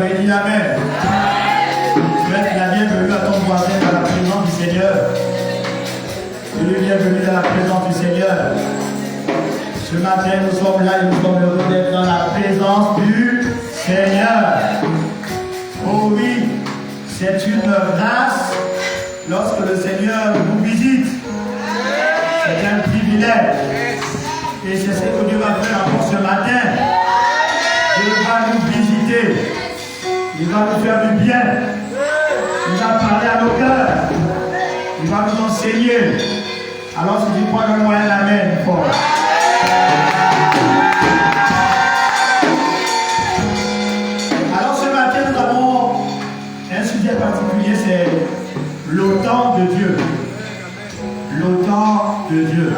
béni, amen. Souhaite la bienvenue à ton voisin dans la présence du Seigneur. Tu es bienvenue dans la présence du Seigneur. Ce matin, nous sommes là et nous sommes heureux d'être dans la présence du Seigneur. Oh oui, c'est une grâce lorsque le Seigneur nous visite. C'est un privilège. Et c'est ce que Dieu va faire encore ce matin. Dieu va nous visiter. Il va nous faire du bien. Il va parler à nos cœurs. Il va nous enseigner. Alors si tu crois, donne-moi un amen fort. Alors ce matin, nous avons un sujet particulier, c'est l'OTAN de Dieu. L'OTAN de Dieu.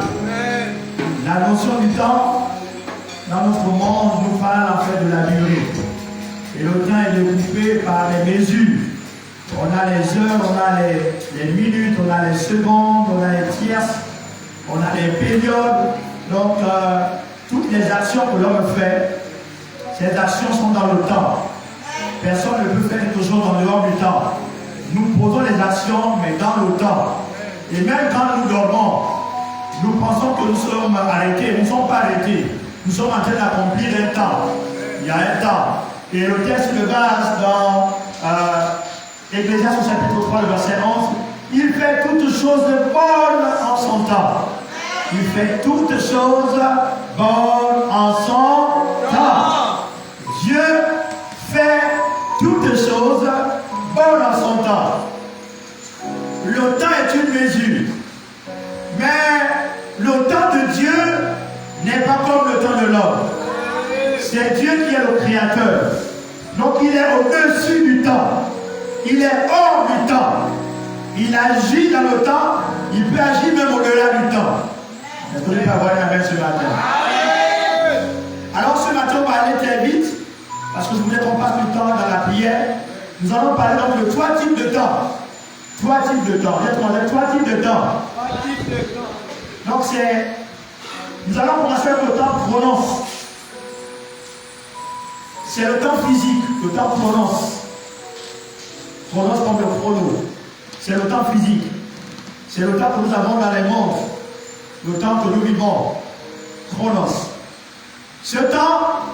La notion du temps, dans notre monde, nous parle en fait de la durée. Et le temps est découpé par les mesures. On a les heures, on a les minutes, on a les secondes, on a les tierces, on a les périodes. Donc, toutes les actions que l'homme fait, ces actions sont dans le temps. Personne ne peut faire quelque chose en dehors du temps. Nous posons les actions, mais dans le temps. Et même quand nous dormons, nous pensons que nous sommes arrêtés. Nous ne sommes pas arrêtés. Nous sommes en train d'accomplir un temps. Il y a un temps. Et le texte de base dans Ecclésiaste au chapitre 3, le verset 11, il fait toutes choses bonnes en son temps. Il fait toutes choses bonnes en son temps. Dieu fait toutes choses bonnes en son temps. Le temps est une mesure. Mais le temps de Dieu n'est pas comme le temps de l'homme. C'est Dieu qui est le créateur. Donc il est au-dessus du temps. Il est hors du temps. Il agit dans le temps. Il peut agir même au-delà du temps. Est-ce que vous pouvez avoir un amen ce matin? Alors ce matin, on va aller très vite. Parce que je voulais qu'on passe du temps dans la prière. Nous allons parler donc de trois types de temps. Trois types de temps. Trois types de temps. Donc nous allons commencer avec le temps chronos. C'est le temps physique, le temps chronos. Chronos comme le chrono. C'est le temps physique. C'est le temps que nous avons dans les mondes. Le temps que nous vivons. Chronos. Ce temps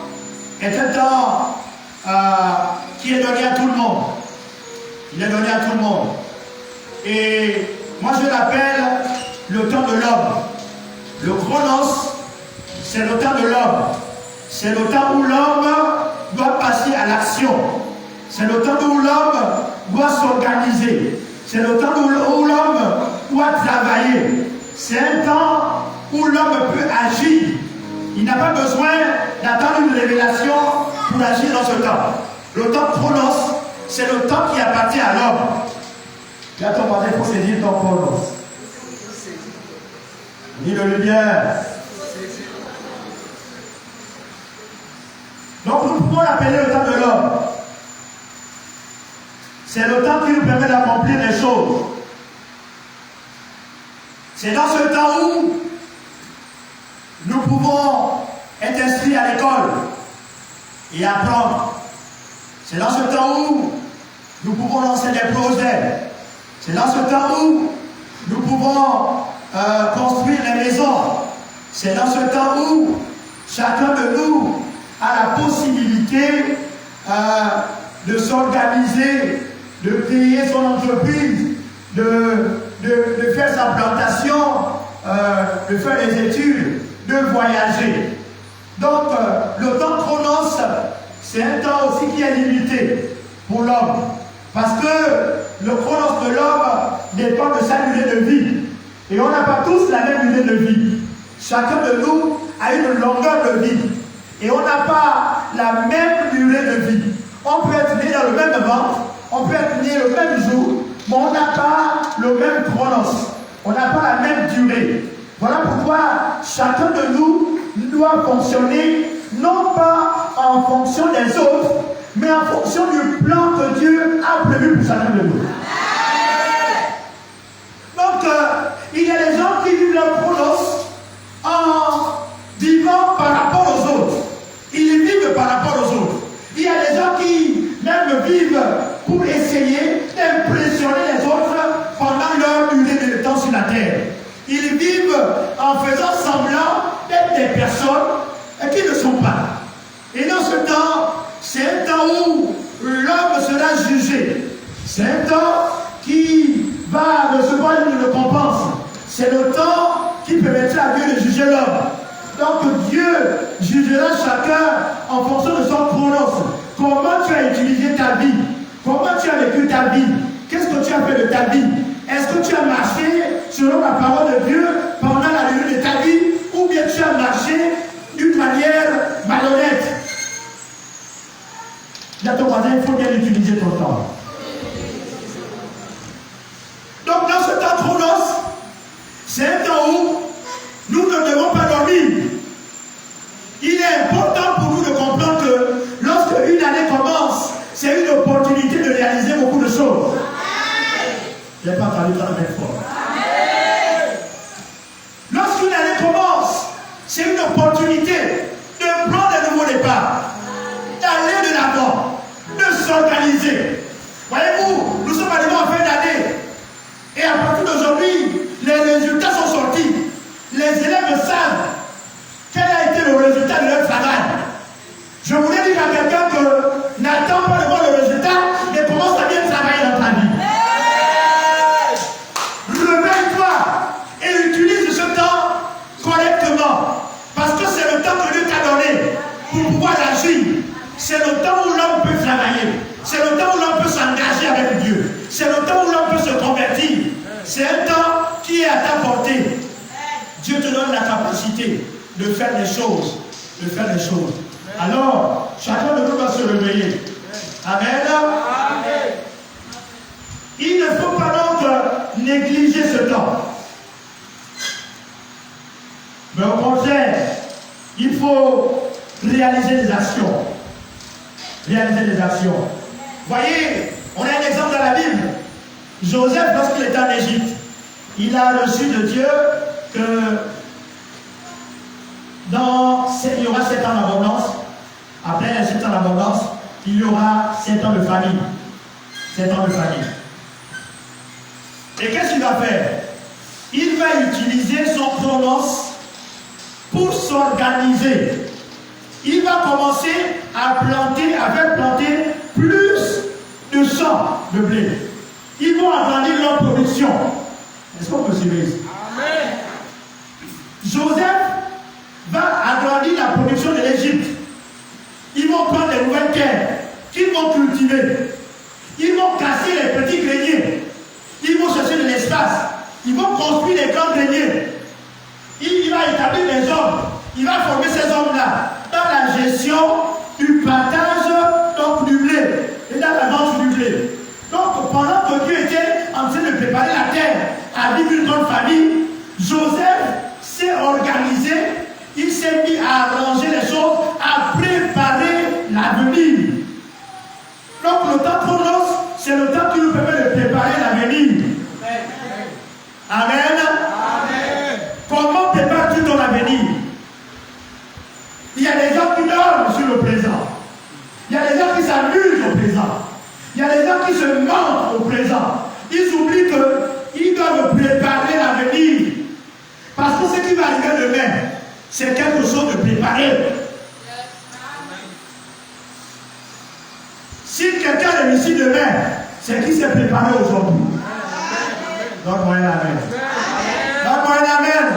est un temps qui est donné à tout le monde. Il est donné à tout le monde. Et moi je l'appelle le temps de l'homme. Le chronos, c'est le temps de l'homme. C'est le temps où l'homme doit passer à l'action. C'est le temps où l'homme doit s'organiser. C'est le temps où l'homme doit travailler. C'est un temps où l'homme peut agir. Il n'a pas besoin d'attendre une révélation pour agir dans ce temps. Le temps chronos, c'est le temps qui appartient à l'homme. Là, ton père, il faut saisir ton chronos. Dis-le bien. Donc nous pouvons l'appeler le temps de l'homme. C'est le temps qui nous permet d'accomplir les choses. C'est dans ce temps où nous pouvons être inscrits à l'école et apprendre. C'est dans ce temps où nous pouvons lancer des projets. C'est dans ce temps où nous pouvons construire les maisons. C'est dans ce temps où chacun de nous a la possibilité de s'organiser, de créer son entreprise, de faire sa plantation, de faire des études, de voyager. Donc, le temps chronos, c'est un temps aussi qui est limité pour l'homme. Parce que le chronos de l'homme dépend de sa durée de vie. Et on n'a pas tous la même durée de vie. Chacun de nous a une longueur de vie. Et on n'a pas la même durée de vie. On peut être né dans le même ventre, on peut être né le même jour, mais on n'a pas le même chronos. On n'a pas la même durée. Voilà pourquoi chacun de nous doit fonctionner non pas en fonction des autres, mais en fonction du plan que Dieu a prévu pour chacun de nous. Donc, il y a des gens qui vivent leur chronos en vivant par rapport aux autres. Ils vivent par rapport aux autres. Il y a des gens qui, même vivent pour essayer d'impressionner les autres pendant leur durée de temps sur la terre. Ils vivent en faisant semblant d'être des personnes qui ne sont pas. Et dans ce temps, c'est un temps où l'homme sera jugé. C'est un temps qui va recevoir une récompense. C'est le temps qui permettra à Dieu de juger l'homme. Donc Dieu jugera chacun en fonction de son chronos. Comment tu as utilisé ta vie? Comment tu as vécu ta vie? Qu'est-ce que tu as fait de ta vie? Est-ce que tu as marché selon la parole de Dieu pendant la durée de ta vie? Ou bien tu as marché d'une manière malhonnête? Dis à ton voisin, il faut bien utiliser ton temps. Donc dans ce temps chronos, c'est un temps où nous ne devons pas dormir. Il est important pour nous de comprendre que lorsque une année commence, c'est une opportunité de réaliser beaucoup de choses. Je n'ai pas entendu ça avec fort. Lorsqu'une année commence, c'est une opportunité de prendre un nouveau départ, d'aller de l'avant, de s'organiser. Voyez-vous, nous sommes arrivés en fin d'année. Et à partir d'aujourd'hui, les résultats sont sortis. Les élèves savent quel a été le résultat de leur travail. Je voulais dire à quelqu'un que n'attends pas de voir le résultat, mais commence à bien travailler dans ta vie. Réveille-toi et utilise ce temps correctement. Parce que c'est le temps que Dieu t'a donné pour pouvoir agir. C'est le temps où l'homme peut travailler. C'est le temps où l'homme peut s'engager avec Dieu. C'est le temps où l'homme peut se convertir. C'est un temps qui est à ta portée. Dieu te donne la capacité de faire des choses. De faire des choses. Alors, chacun de nous va se réveiller. Amen. Amen. Il ne faut pas donc négliger ce temps. Mais au contraire, il faut réaliser des actions. Réaliser des actions. Voyez, on a un exemple dans la Bible. Joseph, lorsqu'il était en Égypte, il a reçu de Dieu que il y aura 7 ans d'abondance. Après les 7 ans d'abondance, il y aura 7 ans de famine. 7 ans de famine. Et qu'est-ce qu'il va faire? Il va utiliser son chronos pour s'organiser. Il va commencer à planter, à faire planter plus de champs de blé. Ils vont agrandir leur production. Est-ce qu'on peut suivre ici? Amen. Joseph va agrandir la production de l'Égypte. Ils vont prendre des nouvelles terres qu'ils vont cultiver. Ils vont casser les petits greniers. Ils vont chercher de l'espace. Ils vont construire des grands greniers. Il va établir des hommes. Il va former ces hommes-là dans la gestion du partage donc, du blé et dans la vente du blé. Donc pendant que Dieu était en train de préparer la terre à vivre une grande famille, Joseph s'est organisé, il s'est mis à arranger les choses, à préparer l'avenir. Donc le temps chronos, c'est le temps qui nous permet de préparer l'avenir. Amen. Amen. Comment prépares-tu ton avenir? Il y a des gens qui dorment sur le présent. Il y a des gens qui s'amusent au présent. Il y a des gens qui se mentent au présent. Ils oublient qu'ils doivent préparer l'avenir. Parce que ce qui va arriver demain, c'est quelque chose de préparé. Si quelqu'un réussit demain, c'est qui s'est préparé aujourd'hui. Donne-moi un amen. Donne-moi un amen.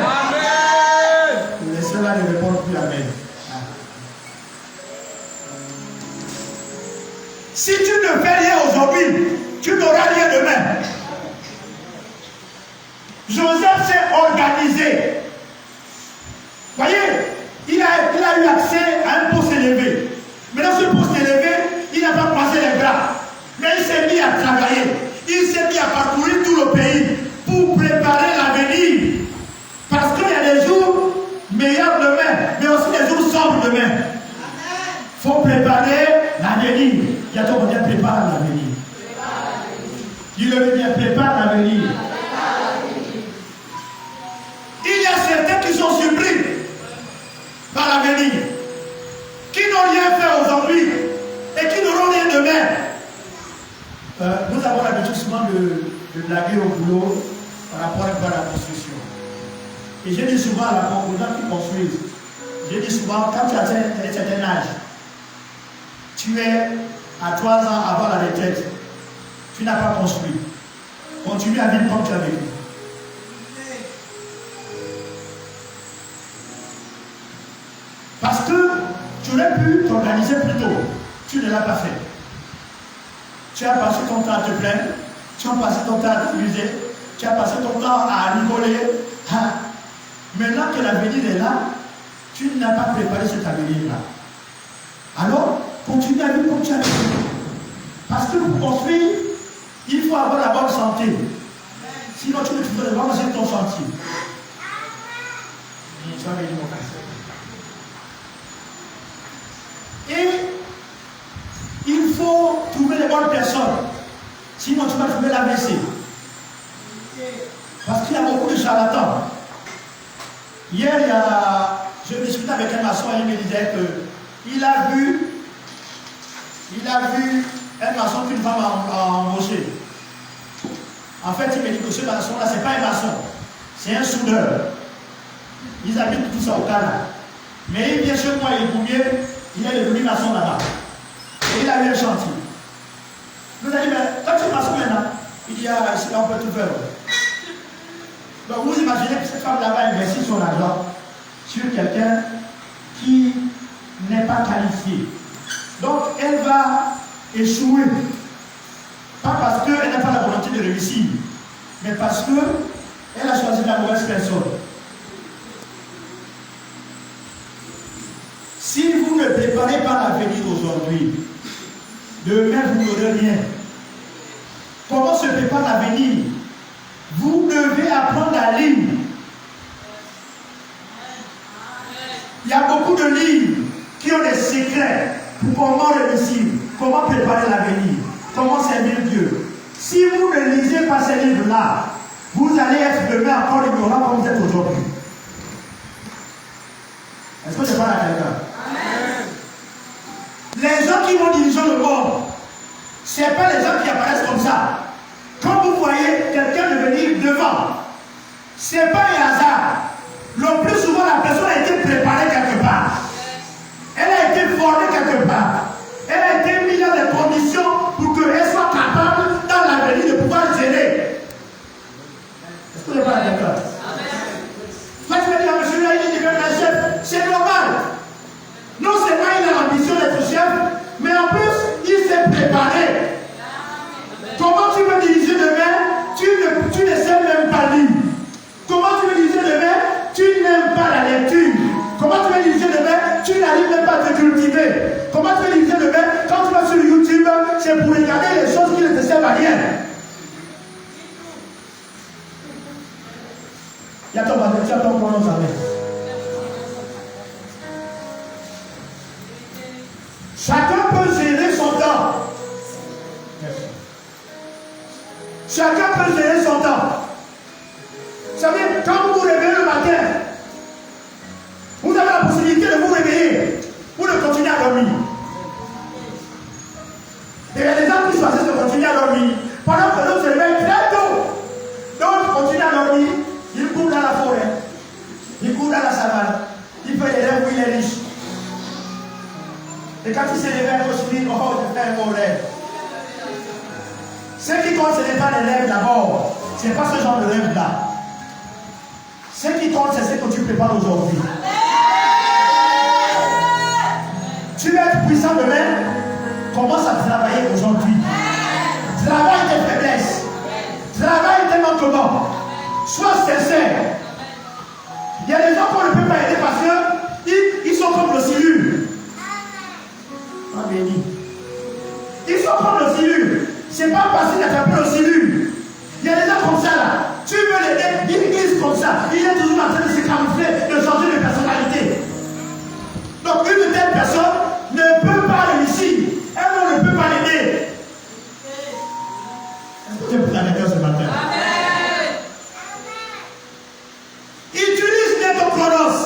Les ceux-là ne répondent plus amen. Si tu ne fais rien aujourd'hui, tu n'auras rien demain. Joseph s'est organisé. Voyez, il a eu accès à un poste élevé. Mais dans ce poste élevé, il n'a pas croisé les bras. Mais il s'est mis à travailler. Il s'est mis à parcourir tout le pays pour préparer l'avenir. Parce qu'il y a des jours meilleurs demain, mais aussi des jours sombres demain. Il faut préparer l'avenir. Il y a ton côté, prépare l'avenir. Dis-le bien, prépare l'avenir. Il y a certains qui sont surpris par l'avenir, qui n'ont rien fait aujourd'hui et qui n'auront rien demain. Nous avons l'habitude souvent de blaguer au boulot par rapport à la construction. Et j'ai dit souvent à aux gens qui construisent, j'ai dit souvent, quand tu as un certain âge, tu es à 3 ans avant la retraite, tu n'as pas construit. Continue à vivre comme tu as vécu. Parce que tu aurais pu t'organiser plus tôt. Tu ne l'as pas fait. Tu as passé ton temps à te plaindre, tu as passé ton temps à t'amuser, tu as passé ton temps à rigoler. Maintenant que l'avenir est là, tu n'as pas préparé cet avenir-là. Alors, continue à vivre comme tu as vécu. Parce que pour construire, il faut avoir la bonne santé. Sinon, tu ne peux pas passer ton chantier. Tu vas venir mon frère. Et il faut trouver les bonnes personnes. Sinon, tu vas trouver l'AVC. Parce qu'il y a beaucoup de charlatans. Hier, je discutais avec un maçon et il me disait qu'il a vu un maçon qu'une femme a embauché. En fait, il me dit que ce maçon-là, ce n'est pas un maçon, c'est un soudeur. Ils habitent tous au Canada. Mais il vient chez moi, il est combien? Il est devenu maçon là-bas. Et il a eu un chantier. Nous avons dit, mais quand tu es maçon maintenant, il dit, ah, ici, on peut tout faire. Donc vous imaginez que cette femme là-bas investit son argent sur quelqu'un qui n'est pas qualifié. Donc elle va échouer. Pas parce qu'elle n'a pas la volonté de réussir, mais parce qu'elle a choisi la mauvaise personne. Si vous ne préparez pas l'avenir aujourd'hui, demain vous n'aurez rien. Comment se prépare l'avenir? Vous devez apprendre à lire. Il y a beaucoup de livres qui ont des secrets pour comment réussir, comment préparer l'avenir, comment servir Dieu. Si vous ne lisez pas ces livres-là, vous allez être demain encore ignorant comme vous êtes aujourd'hui. Est-ce que je parle à quelqu'un? Les gens qui vont diriger le monde, ce n'est pas les gens qui apparaissent comme ça. Quand vous voyez quelqu'un devenir devant, ce n'est pas un hasard. Le plus souvent, la personne a été préparée quelque part. Elle a été formée quelque part. Elle a été mise dans des conditions pour qu'elle soit capable, dans l'avenir, de pouvoir gérer. Est-ce que vous n'êtes pas d'accord? Toi, tu me dis, monsieur, il devient un chef. C'est normal. Non seulement il a l'ambition d'être chef, mais en plus, il s'est préparé. Comment tu veux diriger demain? Tu ne sais même pas lire. Comment tu veux diriger demain? Tu n'aimes pas la lecture. Comment tu veux diriger demain? Tu n'arrives même pas à te cultiver. Comment tu veux diriger demain? Quand tu vas sur YouTube, c'est pour regarder les choses qui ne te servent à rien. Il y a ton baptême, tu as ton pronom avec. Chacun peut gérer son temps. Chacun peut gérer son temps. Vous savez, quand vous vous réveillez le matin, vous avez la possibilité de vous réveiller ou de continuer à dormir. Et il y a des gens qui choisissent de continuer à dormir pendant que l'autre se réveille très tôt. Donc, continuent à dormir, ils courent dans la forêt, ils courent dans la savane, ils font des rêves où il est riche. Et quand il se réveille, il se dit, oh, je fais un beau rêve. Ce qui compte, ce n'est pas les rêves d'abord. Ce n'est pas ce genre de rêve-là. Ce qui compte, c'est ce que tu prépares aujourd'hui. Tu veux être puissant demain, commence à travailler aujourd'hui. Travaille tes faiblesses. Travaille tes manquements. Sois sincère. Il y a des gens qu'on ne peut pas aider parce qu'ils sont comme le silure. Ah, béni. Ils sont comme le silure. C'est pas facile d'attraper le silure. Il y a des gens comme ça là. Tu veux l'aider, il glisse comme ça. Il est toujours en train de se camoufler, de changer de personnalité. Donc une telle personne ne peut pas réussir. Elle ne peut pas l'aider. Est-ce que tu es pour la lecture ce matin? Utilise bien ton chronos.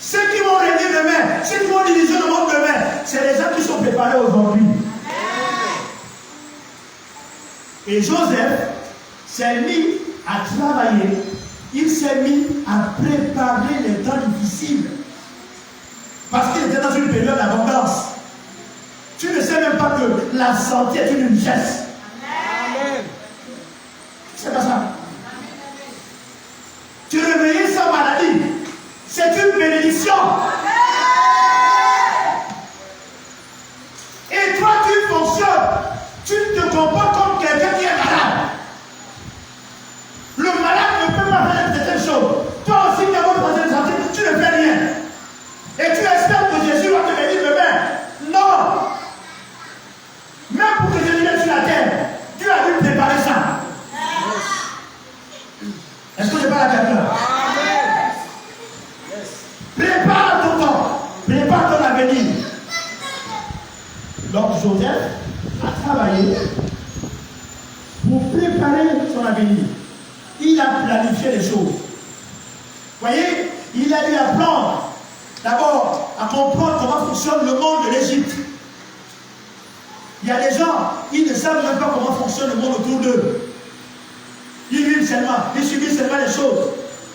Ceux qui vont régner demain, ceux qui vont diriger le monde demain, c'est les gens qui sont préparés aujourd'hui. Et Joseph s'est mis à travailler. Il s'est mis à préparer les temps difficiles. Parce qu'il était dans une période d'abondance. Tu ne sais même pas que la santé est une richesse. Amen. C'est pas ça. Tu réveilles sans maladie. C'est une bénédiction. Et toi, tu fonctionnes. Tu te comportes comme quelqu'un qui est malade. Le malade ne peut pas faire certaines choses. Toi aussi, tu as votre santé, tu ne fais rien. Et tu espères que Jésus va te bénir demain. Non. Même pour que Jésus vienne sur la terre, Dieu a dû préparer ça. Est-ce que je parle à quelqu'un? Prépare ton temps. Prépare ton avenir. Donc Joseph a travaillé pour préparer son avenir. Il a planifié les choses. Voyez, il a dû apprendre d'abord à comprendre comment fonctionne le monde de l'Égypte. Il y a des gens, ils ne savent même pas comment fonctionne le monde autour d'eux. Ils vivent seulement, ils subissent seulement les choses.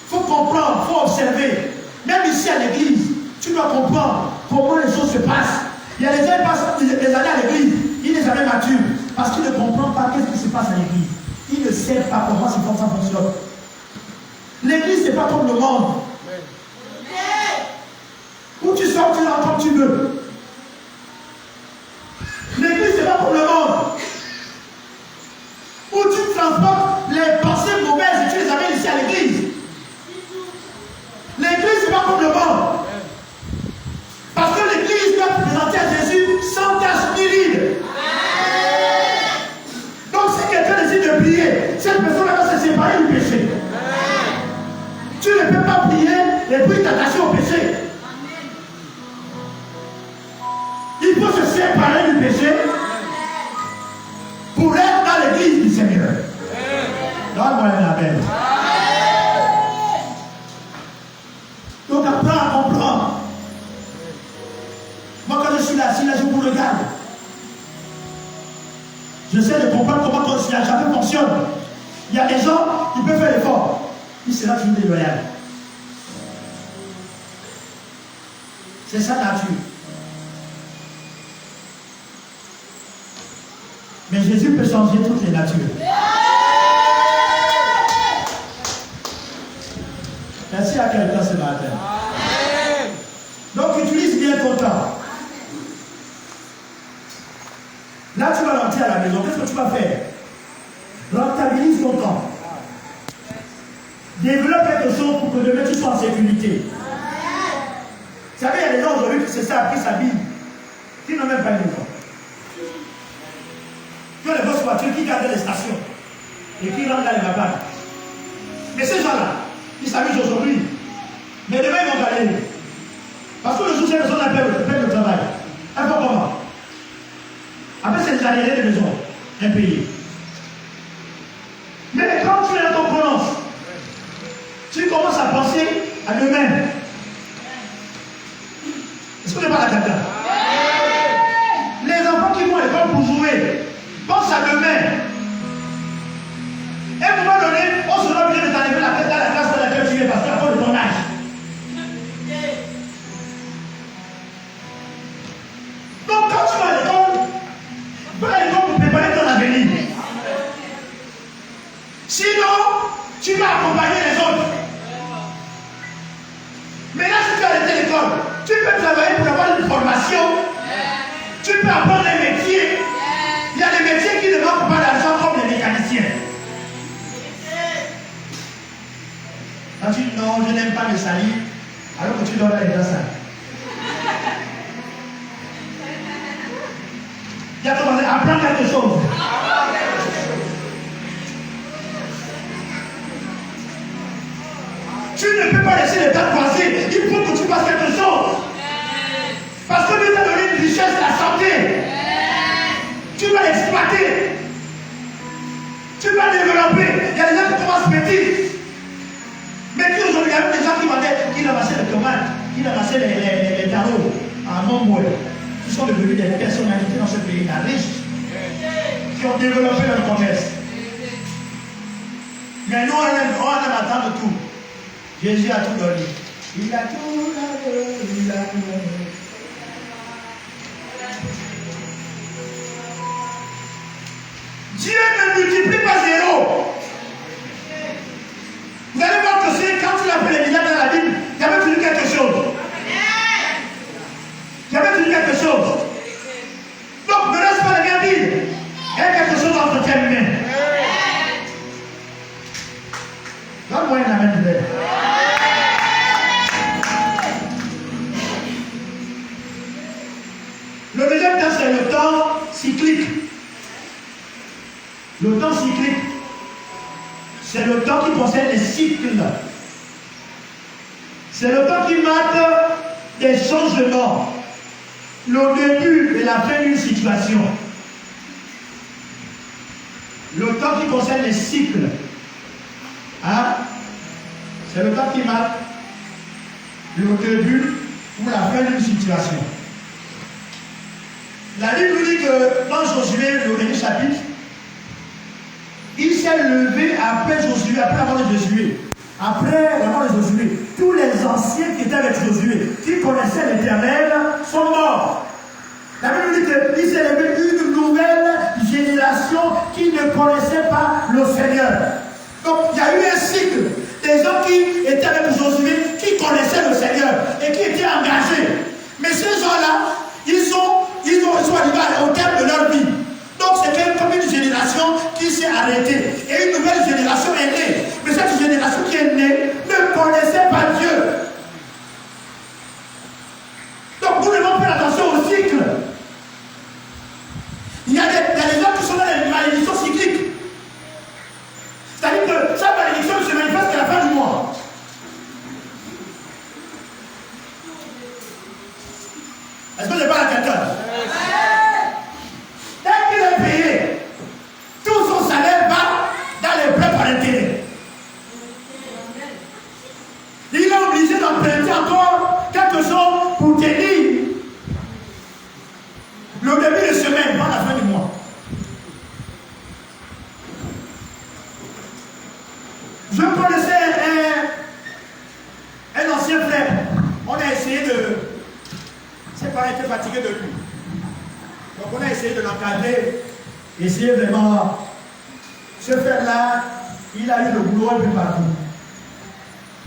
Il faut comprendre, il faut observer. Même ici à l'église, tu dois comprendre comment les choses se passent. Il y a des gens qui passent des années à l'église, ils ne sont jamais matures parce qu'ils ne comprennent pas qu'est-ce qui se passe à l'église. Ils ne savent pas comment ça fonctionne. L'église, ce n'est pas comme le monde. Où tu sors, tu rentres comme tu veux. L'église, ce n'est pas comme le monde. Où tu transportes les pensées mauvaises et tu les amènes ici à l'église. L'église, ce n'est pas comme le monde. Parce que l'église doit présenter à Jésus sans tache ni ride. Donc si quelqu'un décide de prier, cette personne-là va se séparer du péché. Tu ne peux pas prier et puis t'attacher au péché. Il faut se séparer du péché pour être dans l'église du Seigneur. Donne-moi un amen. Donc apprends à comprendre. Moi quand je suis là, si là je vous regarde, j'essaie de comprendre comment chacun fonctionne. Il y a des gens qui peuvent faire l'effort. Il sera toujours déloyal. C'est sa nature. Mais Jésus peut changer toutes les natures. Merci à quelqu'un ce matin. Donc utilise bien ton temps. Là tu vas rentrer à la maison. Qu'est-ce que tu vas faire? Rentabilise ton temps. Développe quelque chose pour que demain tu sois en sécurité. Vous savez, il y a des gens aujourd'hui qui se sont appris sa Bible, qui n'ont même pas une maison. Tu as les grosses voitures qui gardent les stations et qui rentrent dans les magasins. Mais ces gens-là, ils s'amusent aujourd'hui. Mais demain, ils vont galérer. Parce que le jour où ces personnes perdent le travail, elles font comment? Après, c'est des arriérés de maison impayés. Mais quand tu es dans ton prononce, tu commences à penser à demain. Est-ce que je parle à quelqu'un? Les enfants qui vont à l'école pour jouer, pense à demain. Et à un moment donné, on sera obligé de t'enlever la tête dans la classe dans laquelle tu es parce qu'à cause de ton âge. Donc quand tu vas à l'école, va à l'école pour préparer ton avenir. Sinon, tu vas accompagner les autres. Mais là, si tu as arrêté l'école, tu peux travailler pour avoir une formation. Tu peux apprendre des métiers. Il y a des métiers qui ne manquent pas d'argent comme les mécaniciens. Quand tu dis non, je n'aime pas le salir, alors que tu dois aller dans ça. Il y a commencé à apprendre quelque chose. Tu ne peux pas laisser le temps passer. Il faut que tu fasses quelque chose. Parce que Dieu t'a donné une richesse, la santé. Tu dois l'exploiter. Tu dois développer. Il y a des gens qui commencent petits. Mais qui aujourd'hui, il y a des gens qui ramassaient les tomates, qui ramassaient les tarots à Montboué. Qui sont devenus des personnalités dans ce pays-là, riches. Qui ont développé leur commerce. Mais nous, on aime attendre tout. Jésus a tout donné. Il a tout donné. Il a tout donné. Dieu ne multiplie pas zéro. Vous allez voir que c'est quand il a fait les miracles dans la Bible, il y avait toujours quelque chose. Il y avait toujours quelque chose. Donc ne reste pas les mains vides. Il y a quelque chose entre tes mains. Donne-moi une amène de l'air. Le deuxième temps, c'est le temps cyclique. Le temps cyclique, c'est le temps qui concerne les cycles. C'est le temps qui marque des changements. Le début et la fin d'une situation. Le temps qui concerne les cycles. Hein? C'est le temps qui marque le début ou la fin d'une situation. La Bible nous dit que dans Josué, le dernier chapitre, il s'est levé après Josué, après la mort de Josué. Après la mort de Josué, tous les anciens qui étaient avec Josué, qui connaissaient l'Éternel, sont morts. La Bible dit qu'il s'est levé une nouvelle génération qui ne connaissait pas le Seigneur. Donc il y a eu un cycle. Des gens qui étaient avec Josué, qui connaissaient le Seigneur et qui étaient engagés. Mais ces gens-là, ils sont arrivés au terme de leur vie. Donc c'est comme une génération qui s'est arrêtée. Et une nouvelle génération est née. Mais cette génération qui est née ne connaissait pas Dieu. Donc nous devons faire attention au cycle. Il y a des gens qui sont dans les malédictions cycliques. C'est-à-dire que sa malédiction se manifeste à la fin du mois. Est-ce que je parle à quelqu'un? Dès qu'il est payé, tout son salaire va dans les prêts par intérêt. Il est obligé d'emprunter encore quelque chose pour tenir le début de semaine, pas la fin du mois. Je connaissais un ancien frère. On a essayé de... Ses parents étaient fatigués de lui. Donc on a essayé de l'encadrer, essayer vraiment. Ce frère-là, il a eu le boulot un peu partout.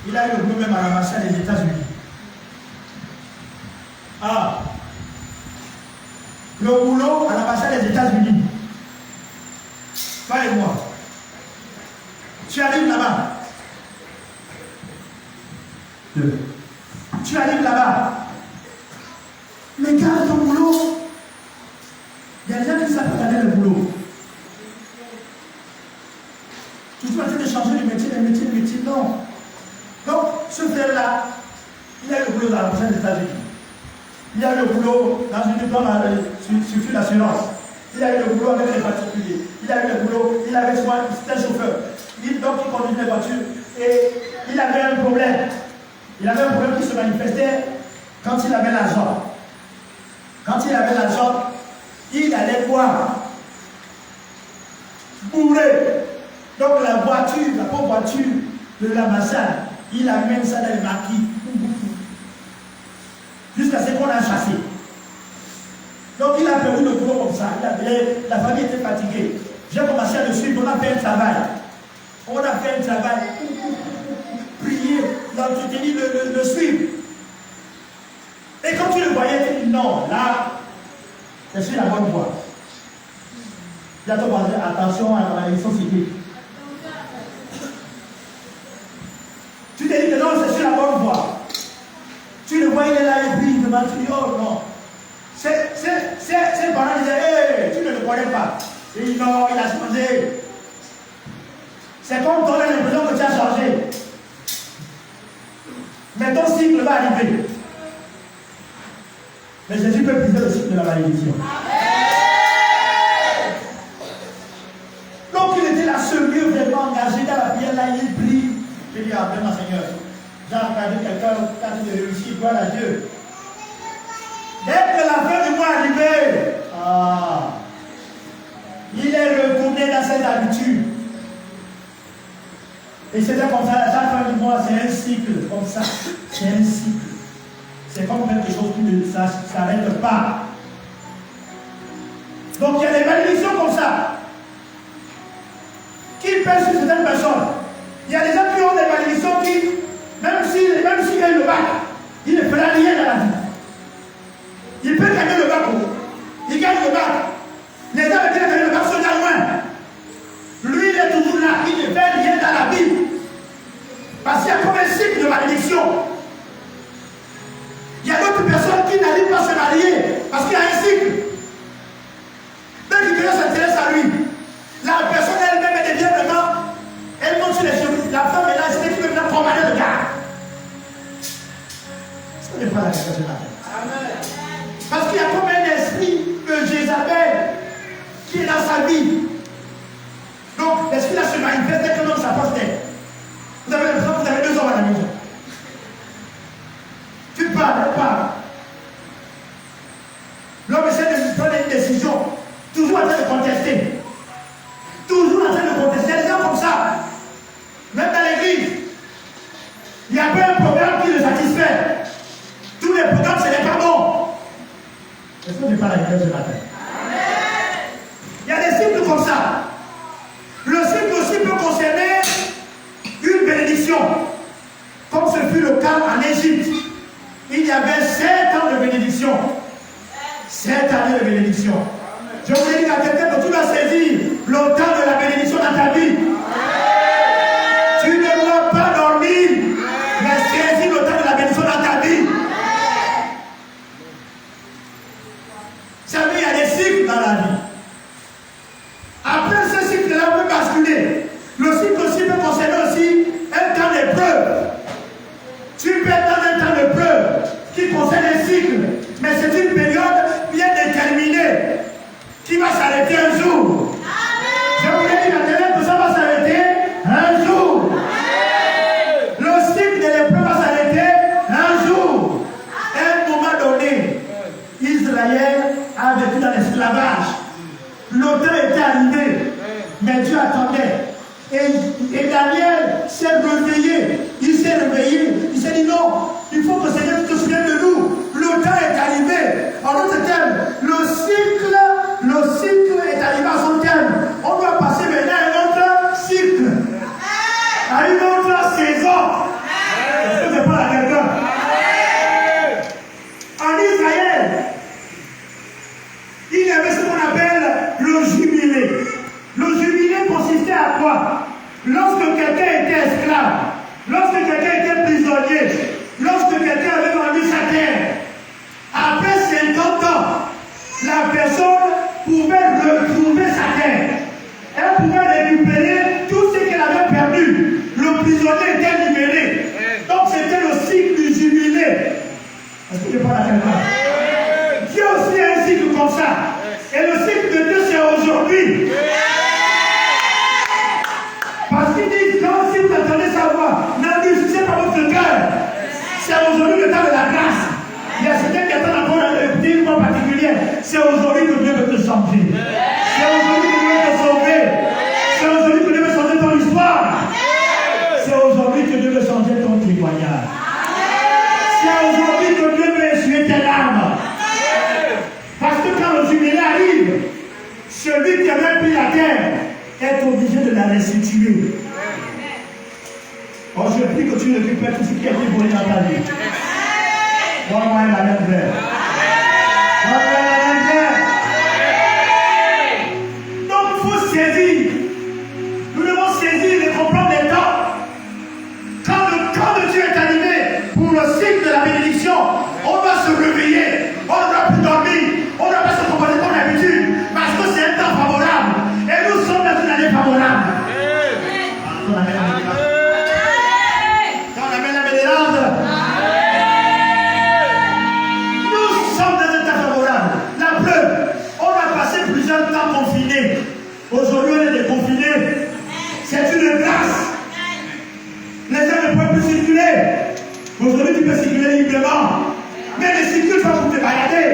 Il a eu le boulot même à l'ambassade des États-Unis. Ah, le boulot à l'ambassade des États-Unis. Toi et moi. Tu arrives là-bas. Tu arrives là-bas. Mais garde ton boulot. Il y a des gens qui savent regarder le boulot. Tu dois essayer de changer de métier, non. Donc, ce frère-là, il a eu le boulot dans l'ambassade des États-Unis. Il a eu le boulot dans une structure d'assurance. Il a eu le boulot avec les particuliers. Il a eu le boulot, il avait soin, c'était un chauffeur. Donc, il conduisait les voitures. Et il avait un problème. Il avait un problème qui se manifestait quand il avait l'argent. Quand il avait l'argent, il allait boire, bourré. Donc la voiture, la pauvre voiture de l'ambassade, il amène ça dans les maquis. Jusqu'à ce qu'on a chassé. Donc il a perdu le boulot comme ça. La famille était fatiguée. J'ai commencé à le suivre, on a fait un travail. On a fait un travail. Prier, l'entretenir, le suivre. Et quand tu le voyais, tu dis non, là, je suis la bonne voie. Bientôt, attention à la malédiction cyclique. Tu te dis que non, je suis la bonne voie. Tu le vois, il est là, et puis il te dit, oh non. Ses parents disaient, hey, tu ne le connais pas. Il dit non, il a changé. C'est comme tu as l'impression que tu as changé. Mais ton cycle va arriver. Mais Jésus peut briser le cycle de la malédiction. Donc il était là, sérieux, vraiment engagé dans la prière, là, il prie. Il dit, ah, vraiment Seigneur, j'ai entendu quelqu'un quand il réussit, gloire à Dieu. Dès que la fin du mois est arrivée, il est retourné dans ses habitudes. Et c'était comme ça, chaque fin du mois, c'est un cycle, comme ça. C'est un cycle. C'est comme quelque chose qui ne s'arrête pas. Donc il y a des malédictions comme ça qui pèsent sur certaines personnes. Il y a des gens qui ont des malédictions qui, même s'il gagne le bac, il ne fera rien dans la vie. Il peut gagner le bac. Il gagne le bac. Les gens qui gagnent le bac sont déjà loin. Lui, il est toujours là. Il ne fait rien dans la vie. Parce qu'il y a comme un cycle de malédiction. Il y a d'autres personnes qui n'arrivent pas à se marier parce qu'il y a un cycle. Dès que quelqu'un s'intéresse à lui, la personne elle-même devient vraiment, elle monte sur les cheveux. La femme est là, c'est qui veut venir commander le gars. Ça n'est pas la question de la tête. Parce qu'il y a comme un esprit de Jézabel qui est dans sa vie. Donc, l'esprit là se manifeste dès que l'homme s'approche d'elle. Vous avez l'impression que vous avez 2 hommes à la maison. Tu parles, elle parle. L'homme essaie de prendre une décision, toujours en train de contester. Toujours en train de contester. Il y a des gens comme ça. Même dans l'église, il n'y a pas un programme qui le satisfait. Tous les programmes, ce n'est pas bon. Est-ce que je parle avec elle ce matin? Il y a des cycles comme ça. Le cycle aussi peut concerner une bénédiction, comme ce fut le cas en Égypte. Il y avait 7 ans de bénédiction. 7 années de bénédiction. Je voulais dire à quelqu'un que tu dois saisir le temps de la bénédiction dans ta vie. Tu ne dois pas dormir, mais saisir le temps de la bénédiction dans ta vie. Vous savez, il y a des cycles dans la vie. Après ce cycle-là, on peut basculer. Le cycle aussi peut concerner aussi un temps d'épreuve. Tu peux être dans un temps d'épreuve qui concerne un cycle, mais c'est une période bien déterminée qui va s'arrêter un jour. Je voulais dire à quelqu'un que ça va s'arrêter un jour. Le cycle de l'épreuve va s'arrêter un jour. À un moment donné, Israël a vécu dans l'esclavage. Le temps était arrivé, mais Dieu attendait. Et Daniel s'est réveillé. Il s'est réveillé. Il s'est dit non, il faut que le Seigneur te souvienne de nous. Le temps est arrivé. En d'autres termes, le cycle est arrivé à son terme. On doit passer maintenant à un autre cycle, à une autre saison. Est-ce que je parle à quelqu'un? En Israël, il y avait ce qu'on appelle le jubilé. Le jubilé consistait à quoi? Lorsque quelqu'un était esclave, lorsque quelqu'un était prisonnier, lorsque quelqu'un avait vendu sa terre, après 50 ans, la personne pouvait retrouver sa terre. Elle pouvait récupérer tout ce qu'elle avait perdu. Le prisonnier était libéré. Donc c'était le cycle du jubilé. Est-ce que je parle à quelqu'un? Dieu aussi a un cycle comme ça. Et le cycle de Dieu, c'est aujourd'hui. Parce qu'il dit, quand si vous entendez sa voix, n'endurcissez pas votre cœur. C'est aujourd'hui le temps de la grâce. Il y a certains qui attendent encore une voix particulière. C'est aujourd'hui que Dieu veut te changer. C'est aujourd'hui que Dieu veut te sauver. C'est aujourd'hui que Dieu veut changer ton histoire. C'est aujourd'hui que Dieu veut changer ton témoignage. C'est aujourd'hui que Dieu veut essuyer tes larmes. Parce que quand le jubilé arrive, celui qui avait pris la terre est obligé de la restituer. Oh, je prie que tu récupères tout ce qui a été volé dans ta vie. Donne-moi la même frère. Donne-moi la même frère. Donc, il faut saisir. Nous devons saisir et comprendre les temps. Quand le temps de Dieu est arrivé pour le cycle de la bénédiction, on doit se réveiller. On ne doit plus dormir. On ne doit pas se comporter comme d'habitude. Parce que c'est un temps favorable. Et nous sommes dans une année favorable. Quand on amène la bénédiction, nous sommes dans un temps favorable. La preuve, on a passé plusieurs temps confinés. Aujourd'hui, on est déconfinés. C'est une grâce. Les gens ne peuvent plus circuler. Aujourd'hui, tu peux circuler librement. Mais ne circule pas pour te balader.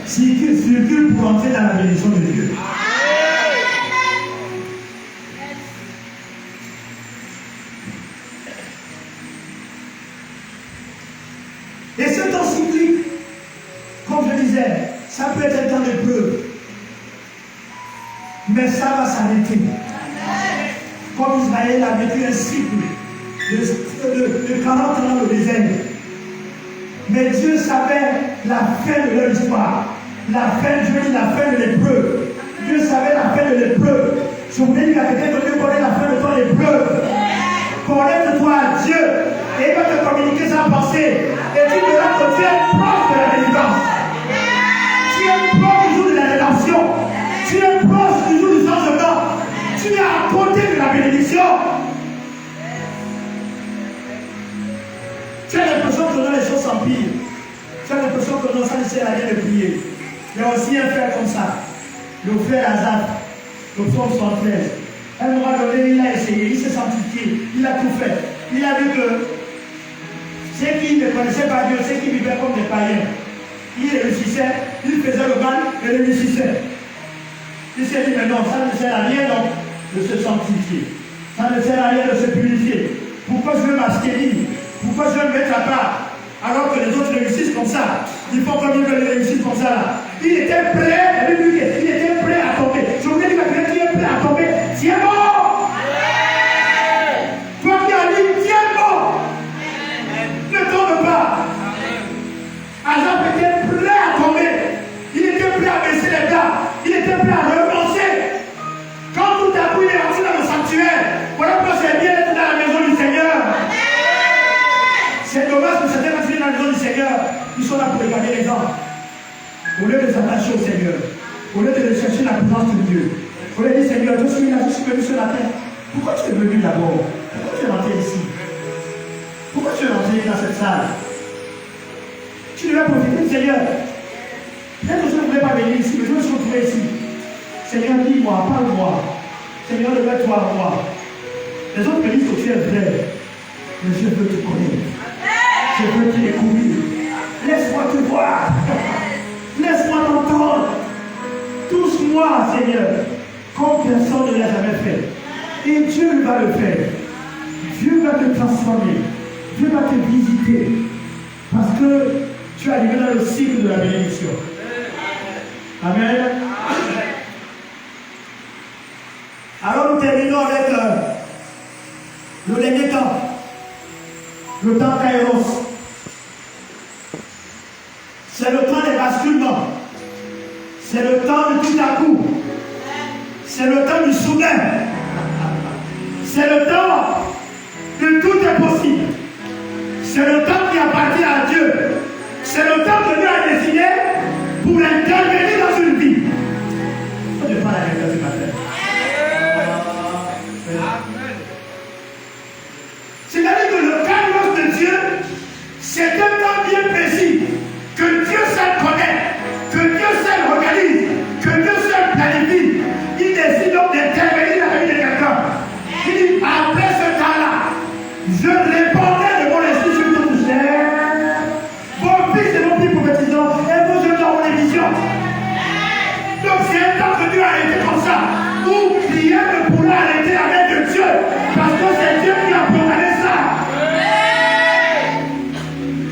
Circule pour entrer dans la bénédiction de Dieu. Mais ça va s'arrêter. Comme Israël a vécu un cycle de 40 ans dans le désert. Mais Dieu savait la fin de leur histoire. La fin, Dieu dit la fin de l'épreuve. Dieu savait la fin de l'épreuve. Je voulais dire à quelqu'un que Dieu connaît la fin de ton épreuve. Connecte-toi à Dieu et il va te communiquer sa pensée. Et tu verras que tu es proche de la délivrance. Tu es proche du jour de la rédemption. Tu es proche du jour du changement. Tu es à côté de la bénédiction. Tu as l'impression que les choses s'empirent. Tu as l'impression que ça ne sert à rien de prier. Il y a aussi un frère comme ça. Le frère Azaf, le psaume 73. À un moment donné, il a essayé, il s'est sanctifié, il a tout fait. Il a vu que ceux qui ne connaissaient pas Dieu, ceux qui vivaient comme des païens, il réussissait, il faisait le mal et réussissait. Il s'est dit, mais non, ça ne sert à rien donc de se sanctifier. Ça ne sert à rien de se purifier. Pourquoi je veux m'abstenir? Pourquoi je veux me mettre à part? Alors que les autres réussissent comme ça. Ils font comme ils veulent réussir comme ça. Là. Il était prêt, il était prêt à tomber. Je voulais dire que tu es prêt à tomber. Tu es mort. Toi qui as dit, tu es mort. Ne tombe pas. Azaf était prêt à tomber. Il était prêt à baisser les bras. Il était prêt à relancer. Quand tout à coup il est rentré dans le sanctuaire, voilà pourquoi c'est bien d'être dans la maison du Seigneur. C'est dommage que certains vont dans la maison du Seigneur, ils sont là pour regarder les gens. Au lieu de s'attacher au Seigneur, au lieu de chercher la présence de Dieu, au lieu de dire Seigneur, je suis là, je suis venu sur la terre. Pourquoi tu es venu d'abord? Pourquoi tu es rentré ici? Pourquoi tu es rentré dans cette salle? Tu devais profiter du Seigneur. Peut-être que je ne voulais pas venir ici, mais je me suis retrouvé ici. Seigneur, dis-moi, parle-moi. Seigneur, lève-toi à moi. Les autres me disent que tu es vrai, mais je veux te connaître. Je veux te découvrir. Laisse-moi te voir. Laisse-moi t'entendre. Touche-moi, Seigneur, comme personne ne l'a jamais fait. Et Dieu va le faire. Dieu va te transformer. Dieu va te visiter. Parce que tu es arrivé dans le cycle de la bénédiction. Amen. Alors nous terminons avec le dernier temps. Le temps Kairos. C'est le temps des basculements. C'est le temps de tout à coup. C'est le temps du soudain. C'est le temps de tout est possible. C'est le temps qui appartient à Dieu. C'est le temps que Dieu a décidé pour intervenir dans une vie. Je ne vais pas la répéter ce matin. C'est-à-dire que le kairos de Dieu, c'est un temps bien précis que Dieu seul connaît, que Dieu seul organise, que Dieu seul planifie. Il décide donc d'intervenir dans la vie de quelqu'un. Il dit, après ce temps-là, je répondrai de mon esprit sur toute chair. Vos fils et vos filles prophétisants, et vos jeunes dans mon émission. Donc c'est un temps que Dieu a arrêté comme ça, où rien ne pourra arrêter la main de Dieu, parce que c'est Dieu qui a programmé ça.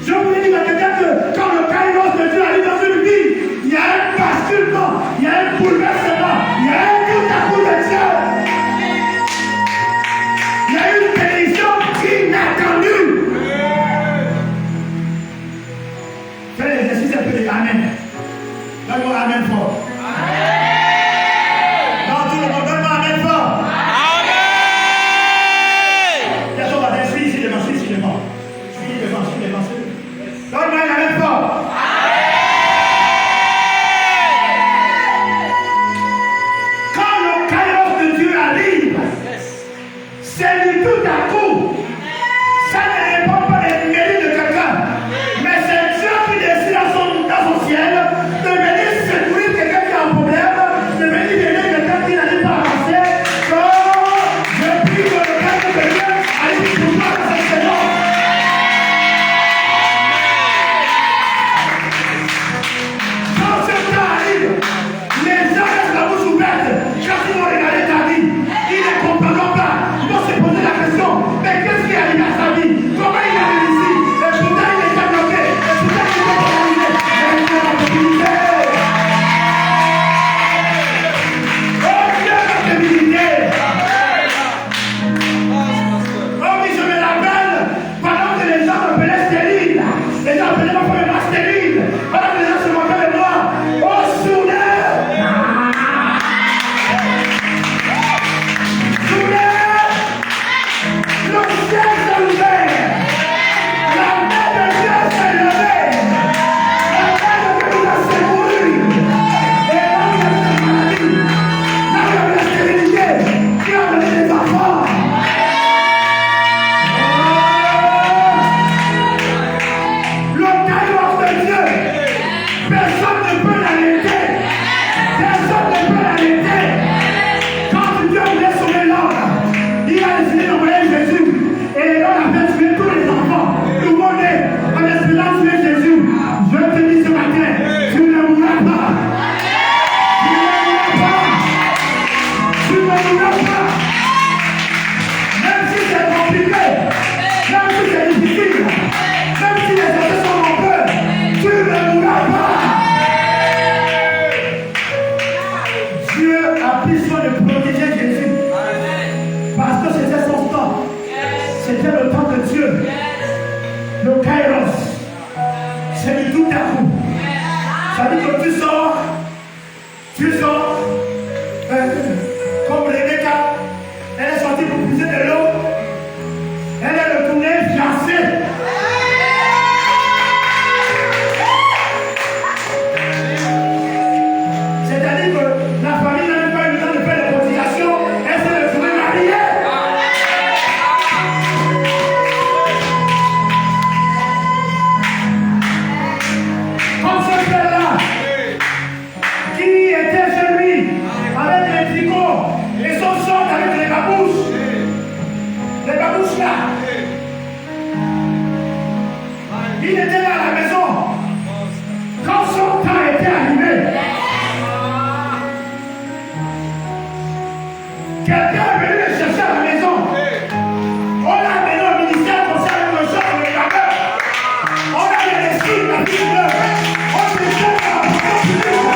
Je voulais dire à quelqu'un que quand le kairos de Dieu arrive dans une vie, il y a un basculement, il y a un bouleversement, il y a un tout à coup de Dieu. Il y a une bénédiction inattendue. Fais l'exercice un peu de Amen. Donne-moi Amen fort. Non, tout le monde, donne-moi Amen fort. Il y a ton baptême, suis ici devant, suis ici devant. Suis devant, suis devant. Donne-moi Amen fort. Quand le kairos de Dieu arrive, c'est du tout à coup. Ça ne dépend pas des mérites de quelqu'un, mais c'est Dieu qui décide dans son ciel de venir secourir quelqu'un qui a un problème, de venir aider quelqu'un qui n'arrive pas à avancer. Oh, je prie que le kairos de Dieu arrive pour toi dans cette saison. Quand ce temps arrive, les gens restent la bouche ouverte. Quand ils vont regarder ta vie, ils ne comprendront pas. Ils vont se poser la question, mais qu'est-ce qui Tu ne mourras pas. Même si c'est compliqué, même si c'est difficile, même si les autres sont nombreux, tu ne mourras pas. Dieu a pris soin de protéger Jésus. Parce que c'était son temps. C'était le temps de Dieu. Le Kairos. C'est du tout à coup. Ça dit que tu sors, comme Rebecca, elle est sortie pour puiser de l'eau, elle est retournée fiancée. C'est-à-dire que la famille n'a même pas eu le temps de faire les cotisations, elle s'est retrouvée mariée. Comme ce père-là, qui était chez lui avec les tricots et son short avec les babouches là. Il était là à la maison. Quand son temps était arrivé, quelqu'un est venu le chercher à la maison. On l'a amené au ministère comme ça avec le short et le babouche. On a les signes, la Bible. On se jette à la porte publique.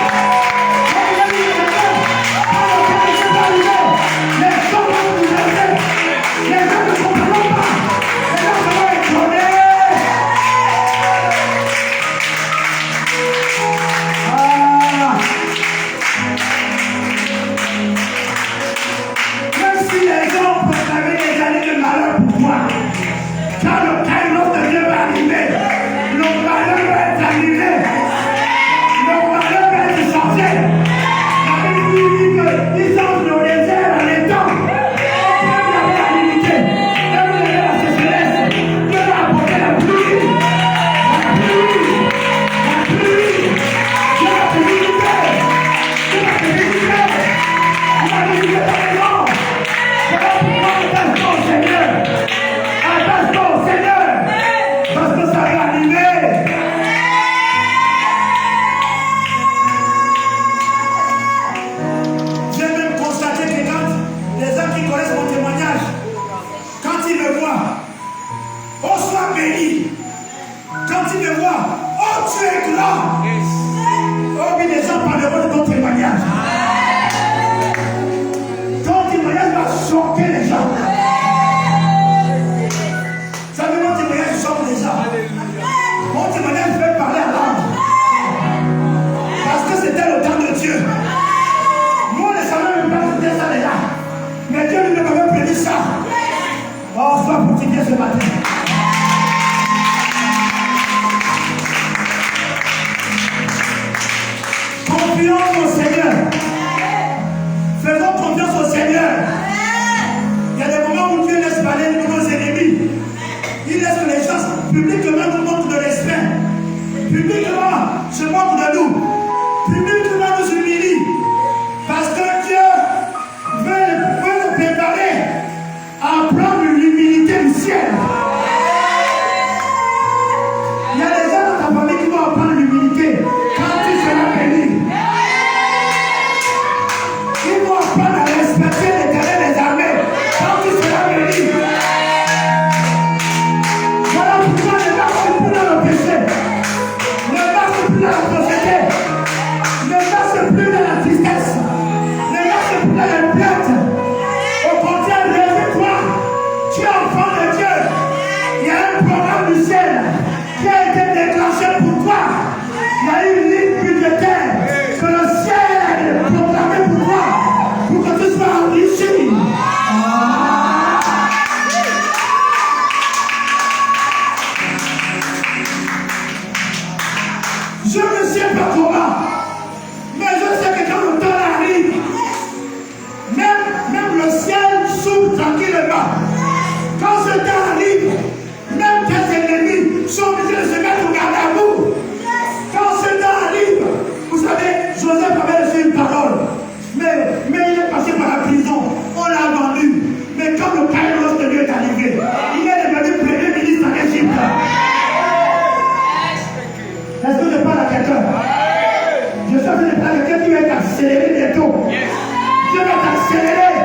Je suis en train de parler de quelqu'un qui va t'accélérer bientôt. Dieu va t'accélérer.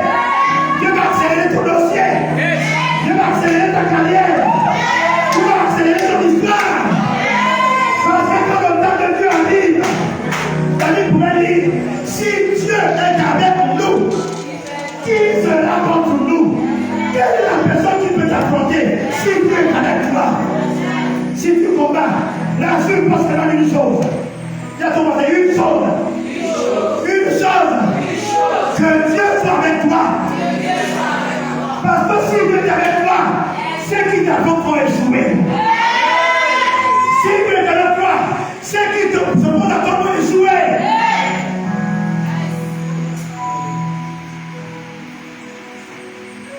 Qui sera contre nous? Quelle est la personne qui peut t'affronter si tu es avec toi? Si tu combats, la seule pense que là une chose. Il y a ton côté une chose. Que Dieu soit avec toi. Parce que si Dieu est avec toi, ceux qui t'affrontent vont échouer. Si Dieu est avec toi, ceux qui te font attendre vont échouer.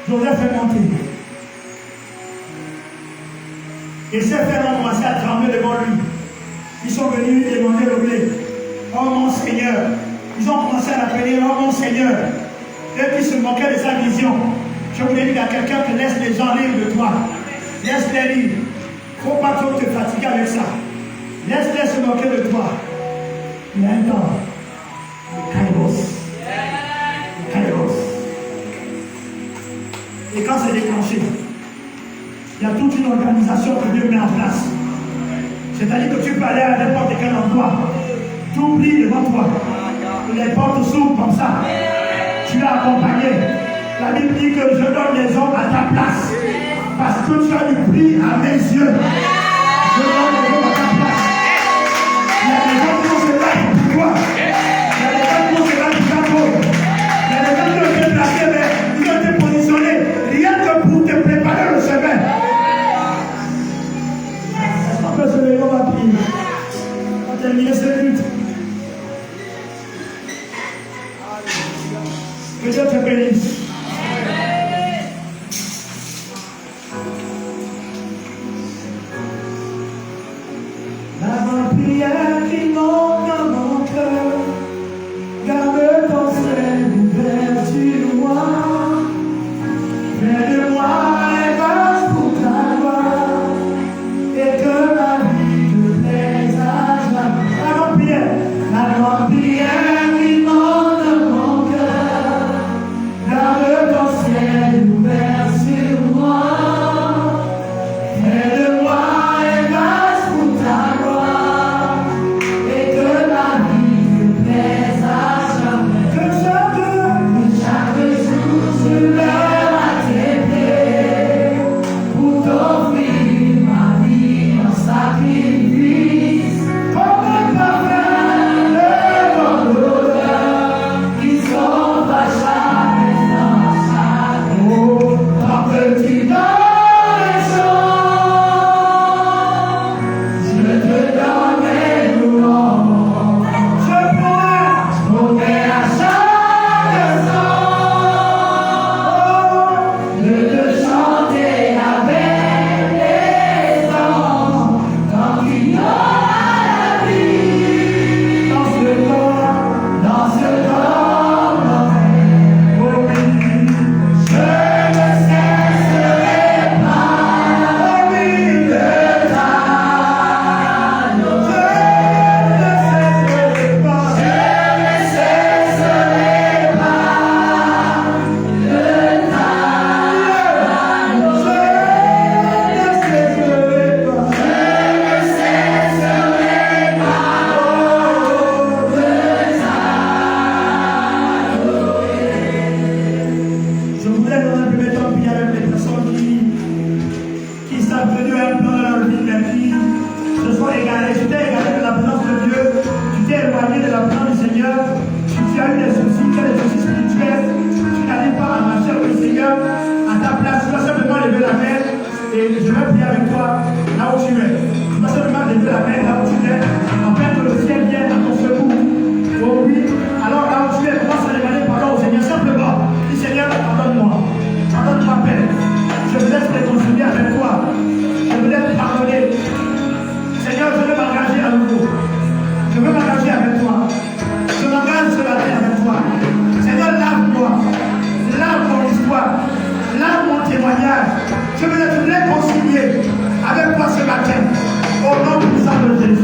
Joseph est monté. Et ses frères ont commencé à trembler devant lui. Ils sont venus lui demander le blé. Oh mon Seigneur. Ils ont commencé à l'appeler, oh mon Seigneur. Eux qui se moquaient de sa vision. Je voulais dire à quelqu'un que laisse les gens rire de toi. Laisse-les rire. Il ne faut pas trop te fatiguer avec ça. Laisse-les se moquer de toi. Il y a un temps. Le Kairos. Le Kairos. Et quand c'est déclenché, il y a toute une organisation que Dieu met en place. C'est-à-dire que tu peux aller à n'importe quel endroit. Tu oublies devant toi. Les portes s'ouvrent comme ça. Tu es accompagné. La Bible dit que je donne les hommes à ta place. Parce que tu as du prix à mes yeux. Je donne les hommes à ta place. Il y a des gens qui vont se battre pour toi. Il y a des gens qui vont se battre pour ta cause. Il y a des gens qui vont te placer, mais ils vont te positionner. Rien que pour te préparer le chemin. On peut se lever, on va prier. On va terminer ce culte. Que Dieu te bénisse. La prière qui monte dans mon cœur, garde ton ciel ouvert sur moi. Fais de moi les vases pour ta gloire, et que ma vie te plaise à jamais. La grande prière qui monte dans mon cœur, garde ton ciel ouvert sur moi. Fais de moi les vases pour ta gloire, et que ma vie te plaise à jamais. Que chaque jour je lève à tes pieds, pour t'offrir ma vie en sacrifice, comme un parfum de bonne odeur, qui sauve à jamais dans chaque mot. Tant que tu donnes les choses, je te donne mes louanges. Je pourrais à chaque instant de te chanter avec les anges, tant qu'il y aura la vie dans ce corps, oh oui, je ne cesserai pas de ta louange. Je voudrais dans un premier temps prier avec les personnes qui sont venues à un plan dans leur vie, mais qui se sont égarées. Tu t'es égaré de la présence de Dieu, tu t'es éloigné de la présence du Seigneur, tu as eu des soucis, tu as des soucis spirituels, tu n'arrives pas à marcher avec le Seigneur à ta place. Tu dois simplement lever la main et je vais prier avec toi là où tu es. Tu dois simplement lever la main là où tu es, afin que le ciel vienne à ton secours. Oh oui, alors là où tu es, commence à demander pardon au Seigneur simplement. Dis Seigneur, pardonne-moi. Pardonne-moi, Père. Je me laisse réconcilier avec toi. Je me laisse pardonner. Seigneur, je veux m'engager à nouveau. Je veux m'engager avec toi. Je m'engage ce matin avec toi. Seigneur, lave-moi. Lave mon histoire. Lave mon témoignage. Je veux être réconcilié avec toi ce matin. Au nom puissant de Jésus.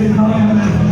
Amen.